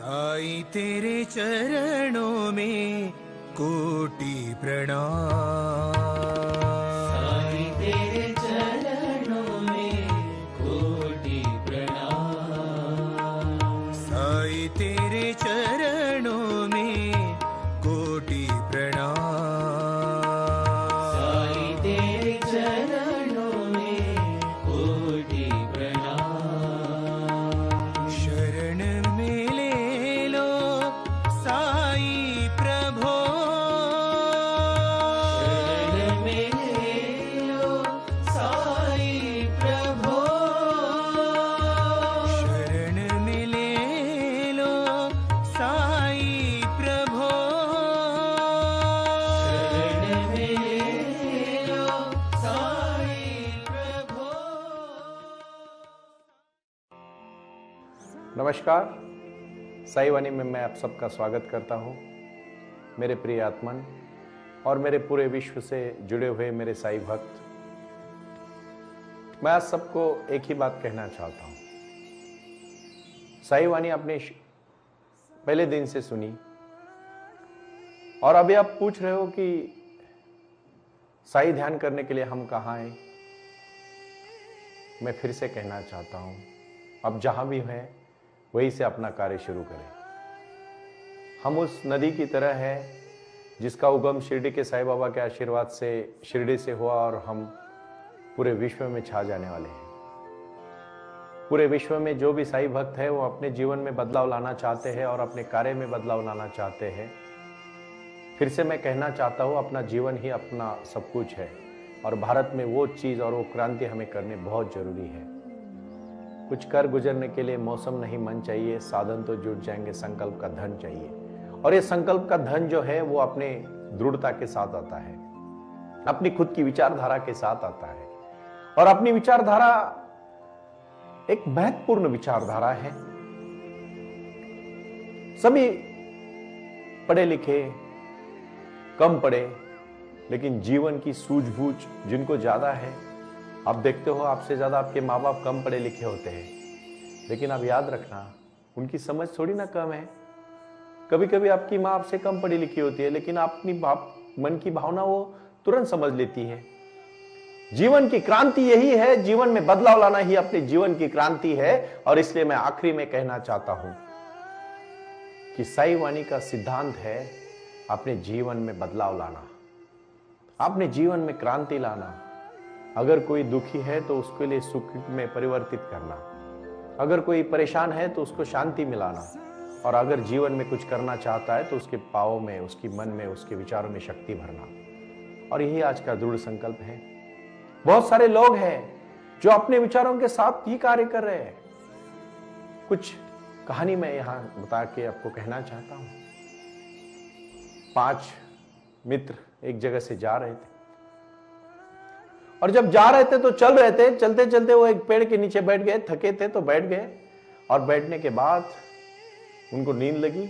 साईं तेरे चरणों में कोटि प्रणाम। साईं तेरे चरणों में कोटि प्रणाम। साईं तेरे चरणों में कोटि प्रणाम। साईं तेरे चरणों में कोटि प्रणाम। शरण में ले लो साईं प्रभो। शरण में ले लो साईं प्रभो। शरण में ले लो साईं प्रभो। शरण में ले लो साईं प्रभो। नमस्कार, साई वाणी में मैं आप सबका स्वागत करता हूं। मेरे प्रिय आत्मन और मेरे पूरे विश्व से जुड़े हुए मेरे साई भक्त, मैं आज सबको एक ही बात कहना चाहता हूं। साई वाणी आपने पहले दिन से सुनी और अभी आप पूछ रहे हो कि साई ध्यान करने के लिए हम कहाँ आए। मैं फिर से कहना चाहता हूं, अब जहां भी हैं वहीं से अपना कार्य शुरू करें। हम उस नदी की तरह है जिसका उगम शिरडी के साईं बाबा के आशीर्वाद से शिरडी से हुआ और हम पूरे विश्व में छा जाने वाले हैं। पूरे विश्व में जो भी साईं भक्त है वो अपने जीवन में बदलाव लाना चाहते हैं और अपने कार्य में बदलाव लाना चाहते हैं। फिर से मैं कहना चाहता हूँ, अपना जीवन ही अपना सब कुछ है और भारत में वो चीज़ और वो क्रांति हमें करने बहुत जरूरी है। कुछ कर गुजरने के लिए मौसम नहीं मन चाहिए, साधन तो जुट जाएंगे, संकल्प का धन चाहिए। और ये संकल्प का धन जो है वो अपने दृढ़ता के साथ आता है, अपनी खुद की विचारधारा के साथ आता है। और अपनी विचारधारा एक महत्वपूर्ण विचारधारा है। सभी पढ़े लिखे, कम पढ़े, लेकिन जीवन की सूझबूझ जिनको ज्यादा है। आप देखते हो, आपसे ज्यादा आपके माँ बाप कम पढ़े लिखे होते हैं, लेकिन आप याद रखना उनकी समझ थोड़ी ना कम है। कभी कभी आपकी माँ आपसे कम पढ़ी लिखी होती है, लेकिन अपनी मन की भावना वो तुरंत समझ लेती है। जीवन की क्रांति यही है, जीवन में बदलाव लाना ही अपने जीवन की क्रांति है। और इसलिए मैं आखिरी में कहना चाहता हूं कि साई वाणी का सिद्धांत है अपने जीवन में बदलाव लाना, अपने जीवन में क्रांति लाना। अगर कोई दुखी है तो उसके लिए सुख में परिवर्तित करना, अगर कोई परेशान है तो उसको शांति मिलाना, और अगर जीवन में कुछ करना चाहता है तो उसके पाँव में, उसके मन में, उसके विचारों में शक्ति भरना। और यही आज का दृढ़ संकल्प है। बहुत सारे लोग हैं जो अपने विचारों के साथ ही कार्य कर रहे हैं। कुछ कहानी मैं यहां बता के आपको कहना चाहता हूं। 5 मित्र एक जगह से जा रहे थे और जब जा रहे थे तो चल रहे थे, चलते चलते वो एक पेड़ के नीचे बैठ गए। थके थे तो बैठ गए और बैठने के बाद उनको नींद लगी।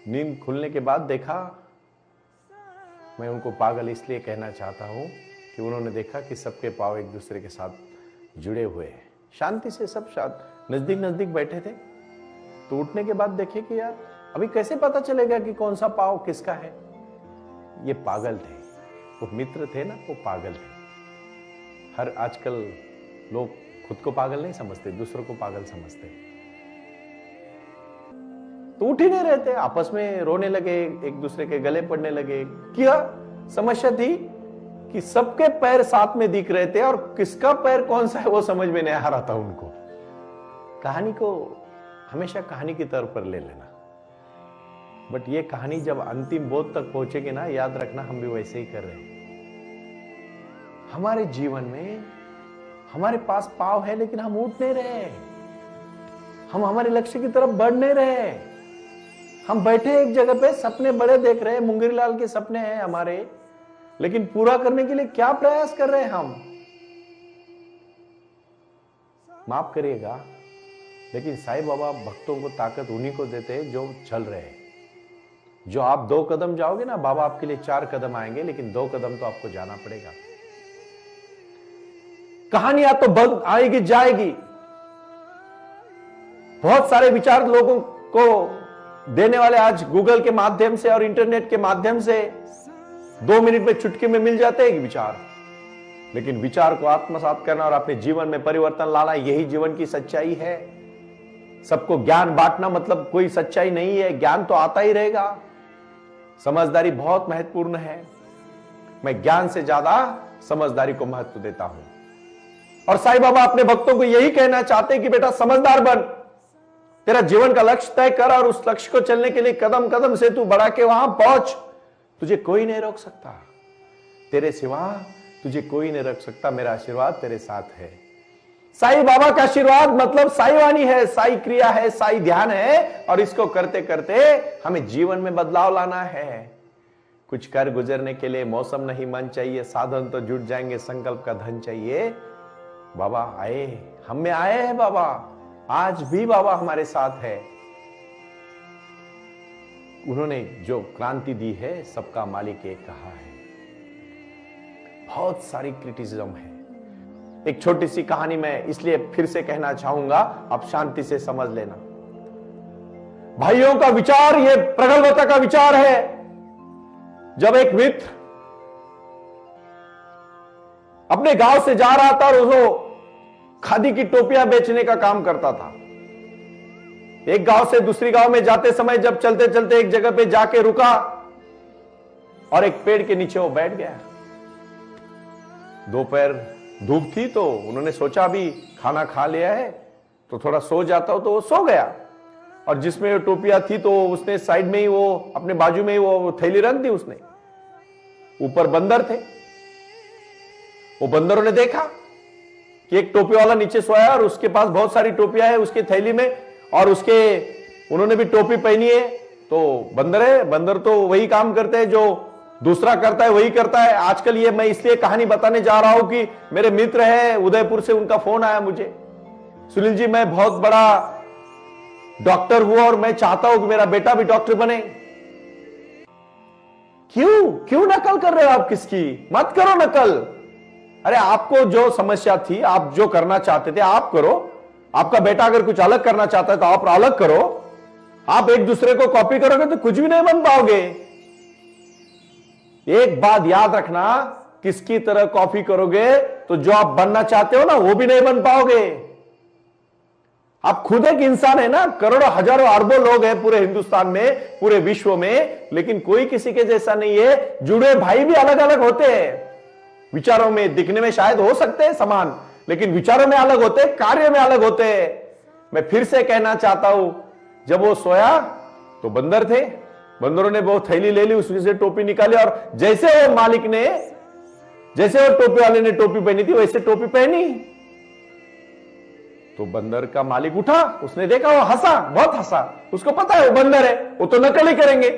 नींद खुलने के बाद देखा, मैं उनको पागल इसलिए कहना चाहता हूं कि उन्होंने देखा कि सबके पांव एक दूसरे के साथ जुड़े हुए हैं। शांति से सब नजदीक नजदीक बैठे थे। तो उठने के बाद देखे कि यार अभी कैसे पता चलेगा कि कौन सा पांव किसका है। ये पागल थे, वो मित्र थे ना, वो पागल थे। हर आजकल लोग खुद को पागल नहीं समझते, दूसरों को पागल समझते। तो उठ ही नहीं रहे थे, आपस में रोने लगे, एक दूसरे के गले पड़ने लगे। क्या समस्या थी कि सबके पैर साथ में दिख रहे थे और किसका पैर कौन सा है वो समझ में नहीं आ रहा था उनको। कहानी को हमेशा कहानी की तौर पर ले लेना, बट ये कहानी जब अंतिम बोध तक पहुंचेगी ना, याद रखना हम भी वैसे ही कर रहे हैं। हमारे जीवन में हमारे पास पाँव है लेकिन हम उठ नहीं रहे, हम हमारे लक्ष्य की तरफ बढ़ नहीं रहे। हम बैठे एक जगह पे, सपने बड़े देख रहे हैं, मुंगेरी लाल के सपने हैं हमारे, लेकिन पूरा करने के लिए क्या प्रयास कर रहे हैं हम। माफ करिएगा, लेकिन साईं बाबा भक्तों को ताकत उन्हीं को देते हैं जो चल रहे हैं। जो आप 2 कदम जाओगे ना, बाबा आपके लिए 4 कदम आएंगे, लेकिन 2 कदम तो आपको जाना पड़ेगा। कहानियां तो बंद आएगी जाएगी, बहुत सारे विचार लोगों को देने वाले आज गूगल के माध्यम से और इंटरनेट के माध्यम से 2 मिनट में चुटकी में मिल जाते हैं विचार। लेकिन विचार को आत्मसात करना और अपने जीवन में परिवर्तन लाना, यही जीवन की सच्चाई है। सबको ज्ञान बांटना मतलब कोई सच्चाई नहीं है, ज्ञान तो आता ही रहेगा। समझदारी बहुत महत्वपूर्ण है। मैं ज्ञान से ज्यादा समझदारी को महत्व देता हूं। और साईं बाबा अपने भक्तों को यही कहना चाहते हैं कि बेटा समझदार बन, तेरा जीवन का लक्ष्य तय कर और उस लक्ष्य को चलने के लिए कदम कदम से तू बढ़ा के वहां पहुंच। तुझे कोई नहीं रोक सकता, तेरे सिवा तुझे कोई नहीं रोक सकता। मेरा आशीर्वाद तेरे साथ है। साईं बाबा का आशीर्वाद मतलब साई वाणी है, साई क्रिया है, साई ध्यान है। और इसको करते करते हमें जीवन में बदलाव लाना है। कुछ कर गुजरने के लिए मौसम नहीं मन चाहिए, साधन तो जुट जाएंगे, संकल्प का धन चाहिए। बाबा आए, हम में आए हैं बाबा, आज भी बाबा हमारे साथ है। उन्होंने जो क्रांति दी है, सबका मालिक एक कहा है। बहुत सारी क्रिटिसिज्म है। एक छोटी सी कहानी मैं इसलिए फिर से कहना चाहूंगा, आप शांति से समझ लेना। भाइयों का विचार ये प्रगल्भता का विचार है। जब एक मित्र अपने गांव से जा रहा था और वो खादी की टोपियां बेचने का काम करता था। एक गांव से दूसरी गांव में जाते समय जब चलते चलते एक जगह पे जाके रुका और एक पेड़ के नीचे वो बैठ गया। दोपहर धूप थी तो उन्होंने सोचा भी खाना खा लिया है तो थोड़ा सो जाता हो, तो वो सो गया। और जिसमें टोपियां थी तो उसने साइड में ही वो अपने बाजू में ही वो थैली रख दी उसने। ऊपर बंदर थे। वो बंदरों ने देखा कि एक टोपी वाला नीचे सोया और उसके पास बहुत सारी टोपियां है उसके थैली में, और उन्होंने भी टोपी पहनी है। तो बंदर है, बंदर तो वही काम करते हैं जो दूसरा करता है वही करता है। आजकल ये मैं इसलिए कहानी बताने जा रहा हूं कि मेरे मित्र है उदयपुर से, उनका फोन आया मुझे, सुनील जी मैं बहुत बड़ा डॉक्टर हुआ और मैं चाहता हूं कि मेरा बेटा भी डॉक्टर बने। क्यों नकल कर रहे हो आप किसकी? मत करो नकल। अरे आपको जो समस्या थी, आप जो करना चाहते थे आप करो। आपका बेटा अगर कुछ अलग करना चाहता है तो आप अलग करो। आप एक दूसरे को कॉपी करोगे तो कुछ भी नहीं बन पाओगे। एक बात याद रखना, किसकी तरह कॉपी करोगे तो जो आप बनना चाहते हो ना वो भी नहीं बन पाओगे। आप खुद एक इंसान है ना, करोड़ों हजारों अरबों लोग हैं पूरे हिंदुस्तान में, पूरे विश्व में, लेकिन कोई किसी के जैसा नहीं है। जुड़े भाई भी अलग अलग होते हैं। विचारों में, दिखने में शायद हो सकते हैं समान, लेकिन विचारों में अलग होते हैं, कार्य में अलग होते हैं। मैं फिर से कहना चाहता हूं, जब वो सोया तो बंदर थे, बंदरों ने वो थैली ले ली, उसमें से टोपी निकाली और जैसे वो मालिक ने, जैसे वो टोपी वाले ने टोपी पहनी थी वैसे टोपी पहनी। तो बंदर का मालिक उठा, उसने देखा, वो हंसा, बहुत हंसा। उसको पता है वो बंदर है, वो तो नकल ही करेंगे।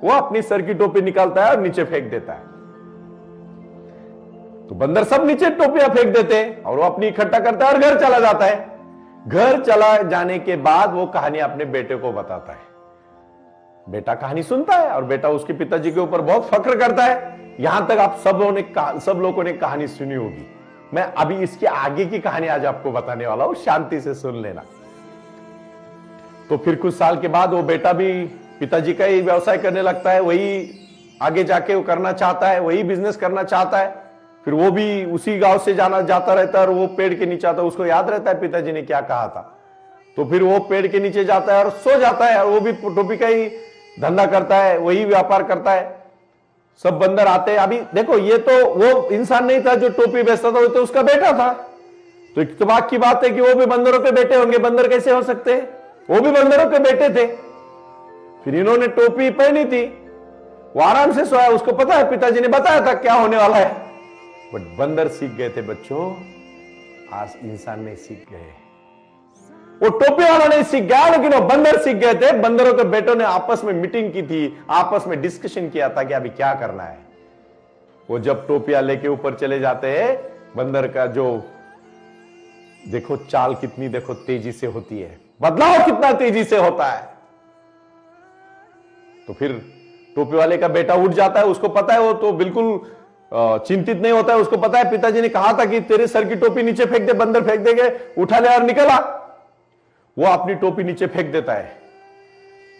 वो अपनी सर की टोपी निकालता है और नीचे फेंक देता है। तो बंदर सब नीचे टोपियां फेंक देते हैं और वो अपनी इकट्ठा करता है और घर चला जाता है। घर चला जाने के बाद वो कहानी अपने बेटे को बताता है। बेटा कहानी सुनता है और बेटा उसके पिताजी के ऊपर बहुत फख्र करता है। यहां तक आप सब लोगों ने कहानी सुनी होगी। मैं अभी इसके आगे की कहानी आज आपको बताने वाला हूं, शांति से सुन लेना। तो फिर कुछ साल के बाद वो बेटा भी पिताजी का ही व्यवसाय करने लगता है, वही आगे जाके वो करना चाहता है, वही बिजनेस करना चाहता है। फिर वो भी उसी गांव से जाता रहता है और वो पेड़ के नीचे आता है। उसको याद रहता है पिताजी ने क्या कहा था। तो फिर वो पेड़ के नीचे जाता है और सो जाता है, और वो भी टोपी का ही धंधा करता है, वही व्यापार करता है। सब बंदर आते हैं। अभी देखो, ये तो वो इंसान नहीं था जो टोपी बेचता था, वो तो उसका बेटा था। तो इत्तेफाक की बात है कि वो भी बंदरों के बेटे होंगे। बंदर कैसे हो सकते हैं? वो भी बंदरों के बेटे थे। फिर इन्होंने टोपी पहनी थी, वो आराम से सोया। उसको पता है पिताजी ने बताया था क्या होने वाला है। बट बंदर सीख गए थे बच्चों, आज इंसान नहीं सीख गए। वो टोपी वाला नहीं सीख गया, लेकिन वो बंदर सीख गए थे। बंदरों के बेटों ने आपस में मीटिंग की थी, आपस में डिस्कशन किया था कि अभी क्या करना है। वो जब टोपियां लेके ऊपर चले जाते हैं, बंदर का जो देखो चाल कितनी देखो तेजी से होती है, बदलाव कितना तेजी से होता है। तो फिर टोपी वाले का बेटा उठ जाता है। उसको पता है, वो तो बिल्कुल चिंतित नहीं होता है। उसको पता है पिताजी ने कहा था कि तेरे सर की टोपी नीचे फेंक दे। बंदर फेंक देंगे, उठा ले और निकला। वो अपनी टोपी नीचे फेंक देता है।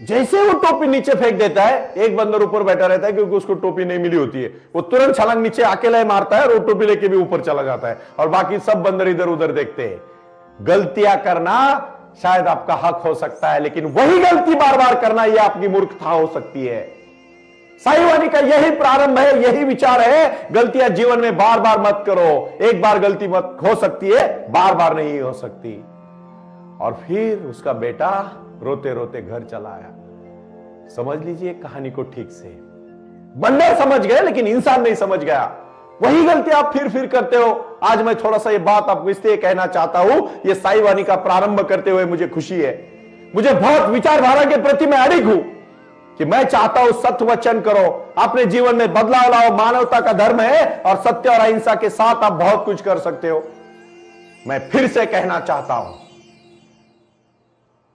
जैसे वो टोपी नीचे फेंक देता है, एक बंदर ऊपर बैठा रहता है क्योंकि उसको टोपी नहीं मिली होती है, वो तुरंत छलांग नीचे अकेला मारता है और वो टोपी लेके भी ऊपर चला जाता है और बाकी सब बंदर इधर उधर देखते हैं। गलतियां करना शायद आपका हक हो सकता है, लेकिन वही गलती बार बार करना यह आपकी मूर्खता हो सकती है। साई वाणी का यही प्रारंभ है, यही विचार है। गलतियां जीवन में बार बार मत करो। एक बार गलती मत हो सकती है, बार बार नहीं हो सकती। और फिर उसका बेटा रोते रोते घर चला आया। समझ लीजिए कहानी को ठीक से। बंदर समझ गए लेकिन इंसान नहीं समझ गया। वही गलती आप फिर करते हो। आज मैं थोड़ा सा ये बात आपको इसलिए कहना चाहता हूं, ये साई वाणी का प्रारंभ करते हुए मुझे खुशी है। मुझे बहुत विचारधारा के प्रति मैं अड़िग हूं कि मैं चाहता हूं सत्य वचन करो, अपने जीवन में बदलाव लाओ। मानवता का धर्म है और सत्य और अहिंसा के साथ आप बहुत कुछ कर सकते हो। मैं फिर से कहना चाहता हूं,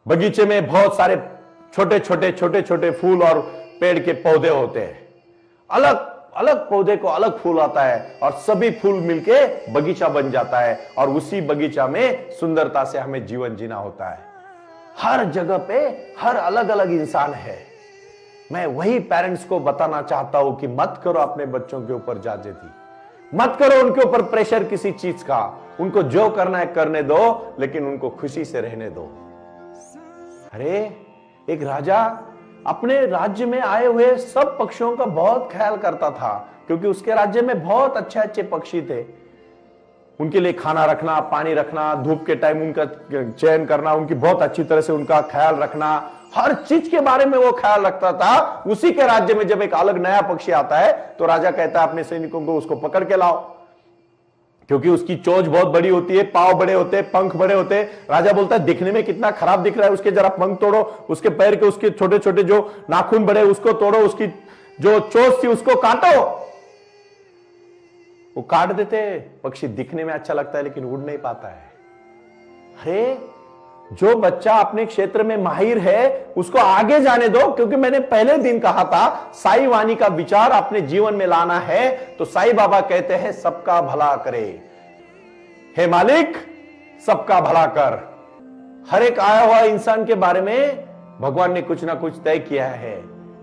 बगीचे में बहुत सारे छोटे छोटे फूल और पेड़ के पौधे होते हैं। अलग अलग पौधे को अलग फूल आता है और सभी फूल मिलके बगीचा बन जाता है और उसी बगीचा में सुंदरता से हमें जीवन जीना होता है। हर जगह पे हर अलग अलग इंसान है। मैं वही पेरेंट्स को बताना चाहता हूं कि मत करो अपने बच्चों के ऊपर ज्यादती, मत करो उनके ऊपर प्रेशर किसी चीज का। उनको जो करना है करने दो, लेकिन उनको खुशी से रहने दो। अरे एक राजा अपने राज्य में आए हुए सब पक्षियों का बहुत ख्याल करता था, क्योंकि उसके राज्य में बहुत अच्छे अच्छे पक्षी थे। उनके लिए खाना रखना, पानी रखना, धूप के टाइम उनका चयन करना, उनकी बहुत अच्छी तरह से उनका ख्याल रखना, हर चीज के बारे में वो ख्याल रखता था। उसी के राज्य में जब एक अलग नया पक्षी आता है तो राजा कहता है अपने सैनिकों को उसको पकड़ के लाओ, क्योंकि उसकी चोंच बहुत बड़ी होती है, पांव बड़े होते हैं, पंख बड़े होते हैं। राजा बोलता है दिखने में कितना खराब दिख रहा है, उसके जरा पंख तोड़ो, उसके पैर के उसके छोटे छोटे जो नाखून बड़े उसको तोड़ो, उसकी जो चोंच थी उसको काटो। वो काट देते। पक्षी दिखने में अच्छा लगता है लेकिन उड़ नहीं पाता है। अरे जो बच्चा अपने क्षेत्र में माहिर है उसको आगे जाने दो, क्योंकि मैंने पहले दिन कहा था साई वाणी का विचार अपने जीवन में लाना है। तो साई बाबा कहते हैं सबका भला करे, हे मालिक सबका भला कर। हर एक आया हुआ इंसान के बारे में भगवान ने कुछ ना कुछ तय किया है,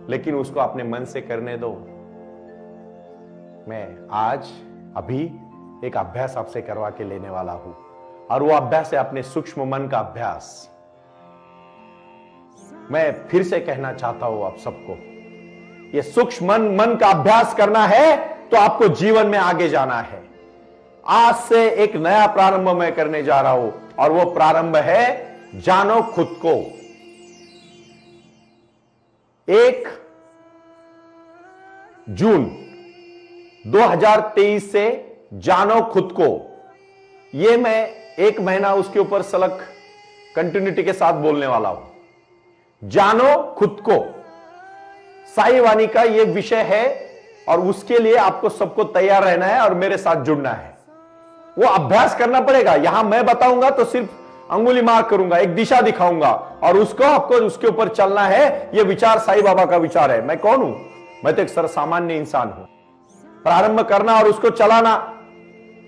लेकिन उसको अपने मन से करने दो। मैं आज अभी एक अभ्यास आपसे करवा के लेने वाला हूं, और वो अभ्यास है अपने सूक्ष्म मन का अभ्यास। मैं फिर से कहना चाहता हूं आप सबको, ये सूक्ष्म मन का अभ्यास करना है तो आपको जीवन में आगे जाना है। आज से एक नया प्रारंभ मैं करने जा रहा हूं, और वो प्रारंभ है जानो खुद को। 1 जून 2023 से जानो खुद को, ये मैं 1 महीना उसके ऊपर सलग कंटिन्यूटी के साथ बोलने वाला हूं। जानो खुद को साई वाणी का यह विषय है, और उसके लिए आपको सबको तैयार रहना है और मेरे साथ जुड़ना है। वो अभ्यास करना पड़ेगा। यहां मैं बताऊंगा तो सिर्फ अंगुली मार करूंगा, एक दिशा दिखाऊंगा, और उसको आपको उसके ऊपर चलना है। यह विचार साई बाबा का विचार है। मैं कौन हूं? मैं तो एक सर्वसामान्य इंसान हूं। प्रारंभ करना और उसको चलाना।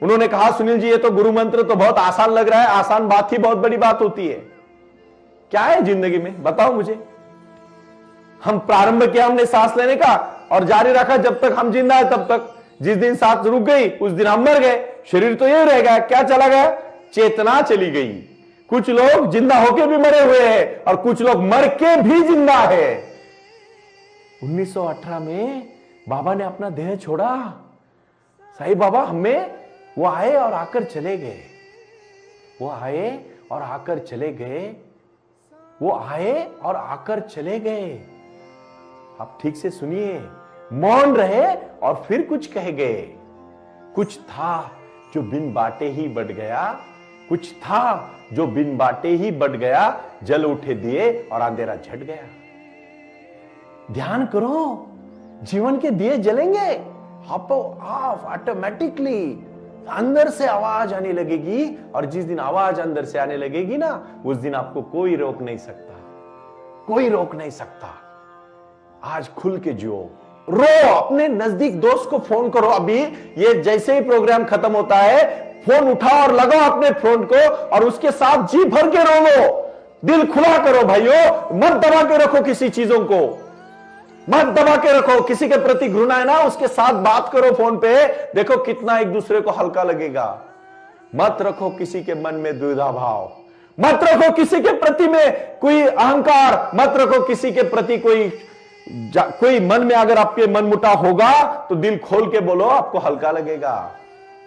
उन्होंने कहा सुनील जी ये तो गुरु मंत्र तो बहुत आसान लग रहा है। आसान बात ही बहुत बड़ी बात होती है। क्या है जिंदगी में, बताओ मुझे। हम प्रारंभ किया हमने सांस लेने का और जारी रखा जब तक हम जिंदा है तब तक। जिस दिन सांस रुक गई उस दिन हम मर गए। शरीर तो ये रह गया, क्या चला गया? चेतना चली गई। कुछ लोग जिंदा होके भी मरे हुए हैं और कुछ लोग मर के भी जिंदा है। 1918 में बाबा ने अपना देह छोड़ा। साईं बाबा हमें वो आए और आकर चले गए। वो आए और आकर चले गए। वो आए और आकर चले गए। आप ठीक से सुनिए। मौन रहे और फिर कुछ कह गए। कुछ था जो बिन बाटे ही बढ़ गया। कुछ था जो बिन बाटे ही बढ़ गया। जल उठे दिए और अंधेरा झट गया। ध्यान करो, जीवन के दिए जलेंगे आप ऑटोमेटिकली। अंदर से आवाज आने लगेगी, और जिस दिन आवाज अंदर से आने लगेगी ना, उस दिन आपको कोई रोक नहीं सकता। कोई रोक नहीं सकता। आज खुल के जियो। रो, अपने नजदीक दोस्त को फोन करो। अभी ये जैसे ही प्रोग्राम खत्म होता है फोन उठाओ और लगाओ अपने फोन को, और उसके साथ जी भर के रो लो। दिल खुला करो भाइयों, मत दबा के रखो किसी चीजों को, मत दबा के रखो। किसी के प्रति घृणा है ना, उसके साथ बात करो फोन पे, देखो कितना एक दूसरे को हल्का लगेगा। मत रखो किसी के मन में द्विधा भाव, मत रखो किसी के प्रति में कोई अहंकार, मत रखो किसी के प्रति कोई मन में अगर आपके मन मुटाव होगा तो दिल खोल के बोलो, आपको हल्का लगेगा।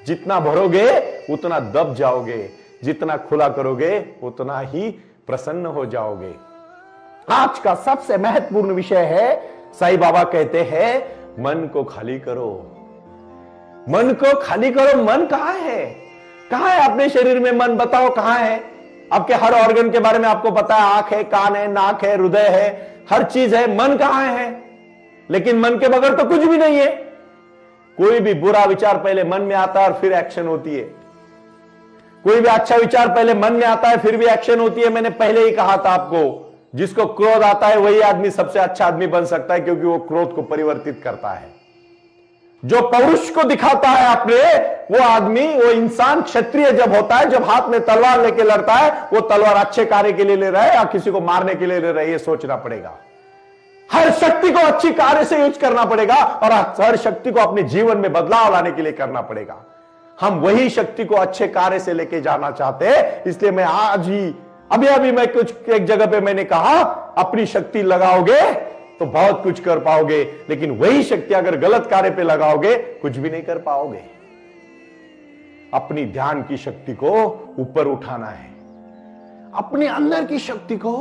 जितना भरोगे उतना दब जाओगे, जितना खुला करोगे उतना ही प्रसन्न हो जाओगे। आज का सबसे महत्वपूर्ण विषय है, साईं बाबा कहते हैं मन को खाली करो, मन को खाली करो। मन कहां है? कहां है अपने शरीर में मन? बताओ कहां है? आपके हर ऑर्गन के बारे में आपको पता है, आंख है, कान है, नाक है, हृदय है, हर चीज है। मन कहां है? लेकिन मन के बगैर तो कुछ भी नहीं है। कोई भी बुरा विचार पहले मन में आता है और फिर एक्शन होती है। कोई भी अच्छा विचार पहले मन में आता है फिर भी एक्शन होती है। मैंने पहले ही कहा था आपको, जिसको क्रोध आता है वही आदमी सबसे अच्छा आदमी बन सकता है, क्योंकि वो क्रोध को परिवर्तित करता है। जो पौरुष को दिखाता है अपने, वो आदमी, वो इंसान क्षत्रिय जब होता है, जब हाथ में तलवार लेके लड़ता है, वो तलवार अच्छे कार्य के लिए ले रहा है या किसी को मारने के लिए ले रहा है, ये सोचना पड़ेगा। हर शक्ति को अच्छी कार्य से यूज करना पड़ेगा और हर शक्ति को अपने जीवन में बदलाव लाने के लिए करना पड़ेगा। हम वही शक्ति को अच्छे कार्य से लेके जाना चाहते हैं। इसलिए मैं आज ही अभी मैं कुछ एक जगह पे मैंने कहा, अपनी शक्ति लगाओगे तो बहुत कुछ कर पाओगे, लेकिन वही शक्ति अगर गलत कार्य पे लगाओगे कुछ भी नहीं कर पाओगे। अपनी ध्यान की शक्ति को ऊपर उठाना है, अपने अंदर की शक्ति को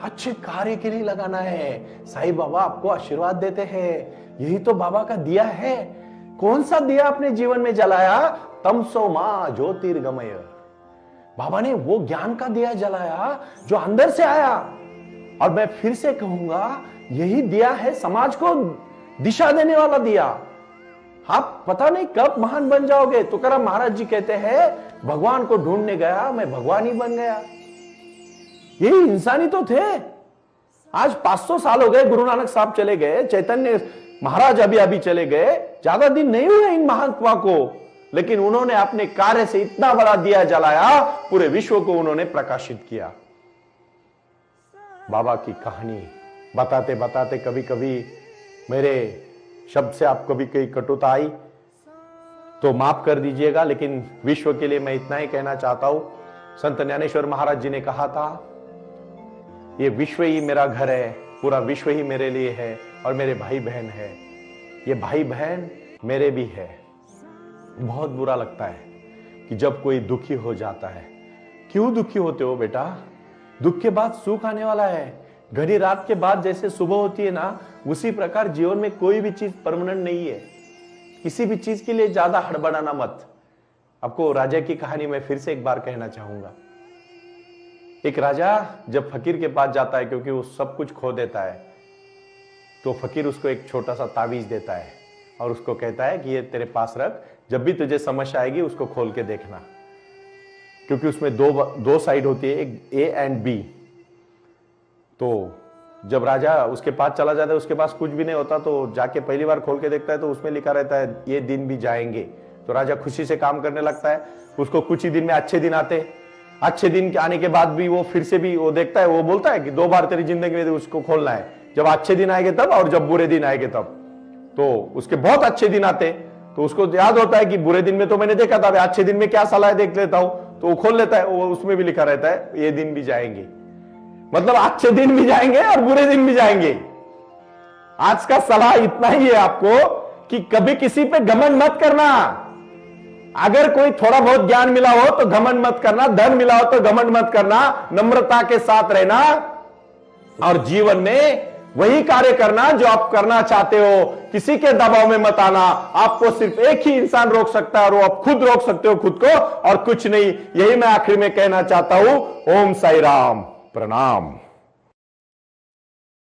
अच्छे कार्य के लिए लगाना है। साईं बाबा आपको आशीर्वाद देते हैं, यही तो बाबा का दिया है। कौन सा दिया अपने जीवन में जलाया? तमसो मां ज्योतिर्गमय। बाबा ने वो ज्ञान का दिया जलाया जो अंदर से आया। और मैं फिर से कहूंगा, यही दिया है समाज को दिशा देने वाला दिया। आप पता नहीं कब महान बन जाओगे। तुकाराम महाराज जी कहते हैं, भगवान को ढूंढने गया, मैं भगवान ही बन गया। यही इंसानी तो थे। आज 500 साल हो गए, गुरु नानक साहब चले गए, चैतन्य महाराज अभी चले गए, ज्यादा दिन नहीं हुए इन महात्मा को, लेकिन उन्होंने अपने कार्य से इतना बड़ा दिया जलाया, पूरे विश्व को उन्होंने प्रकाशित किया। बाबा की कहानी बताते बताते कभी कभी मेरे शब्द से आपको भी कोई कटुता आई तो माफ कर दीजिएगा, लेकिन विश्व के लिए मैं इतना ही कहना चाहता हूं। संत ज्ञानेश्वर महाराज जी ने कहा था, ये विश्व ही मेरा घर है, पूरा विश्व ही मेरे लिए है और मेरे भाई बहन है। ये भाई बहन मेरे भी है। बहुत बुरा लगता है कि जब कोई दुखी हो जाता है। क्यों दुखी होते हो बेटा? दुख के बाद सुख आने वाला है। घड़ी रात के बाद जैसे सुबह होती है ना, उसी प्रकार जीवन में कोई भी चीज परमानेंट नहीं है। किसी भी चीज के लिए ज्यादा हड़बड़ाना मत। आपको राजा की कहानी मैं फिर से एक बार कहना चाहूंगा। एक राजा जब फकीर के पास जाता है, क्योंकि वो सब कुछ खो देता है, तो फकीर उसको एक छोटा सा ताबीज देता है और उसको कहता है कि ये तेरे पास रख, जब भी तुझे समस्या आएगी उसको खोल के देखना। क्योंकि उसमें दो साइड होती है, एक ए एंड बी। तो जब राजा उसके पास चला जाता है, उसके पास कुछ भी नहीं होता, तो जाके पहली बार खोल के देखता है तो उसमें लिखा रहता है ये दिन भी जाएंगे। तो राजा खुशी से काम करने लगता है। उसको कुछ ही दिन में अच्छे दिन आते। अच्छे दिन के आने के बाद भी वो फिर से भी वो देखता है, वो बोलता है कि 2 बार तेरी जिंदगी में उसको खोलना है, जब अच्छे दिन आएंगे तब और जब बुरे दिन आएंगे तब। तो उसके बहुत अच्छे दिन आते, तो उसको याद होता है कि बुरे दिन में तो मैंने देखा था, अच्छे दिन में क्या सलाह देख लेता हूं, तो वो खोल लेता है। वो उसमें भी लिखा रहता है ये दिन भी जाएंगे। मतलब अच्छे दिन भी जाएंगे और बुरे दिन भी जाएंगे। आज का सलाह इतना ही है आपको कि कभी किसी पे घमंड मत करना। अगर कोई थोड़ा बहुत ज्ञान मिला हो तो घमंड मत करना, धन मिला हो तो घमंड मत करना, नम्रता के साथ रहना और जीवन में वही कार्य करना जो आप करना चाहते हो। किसी के दबाव में मत आना। आपको सिर्फ एक ही इंसान रोक सकता है और वो आप खुद रोक सकते हो खुद को, और कुछ नहीं। यही मैं आखिर में कहना चाहता हूं। ओम साई राम, प्रणाम।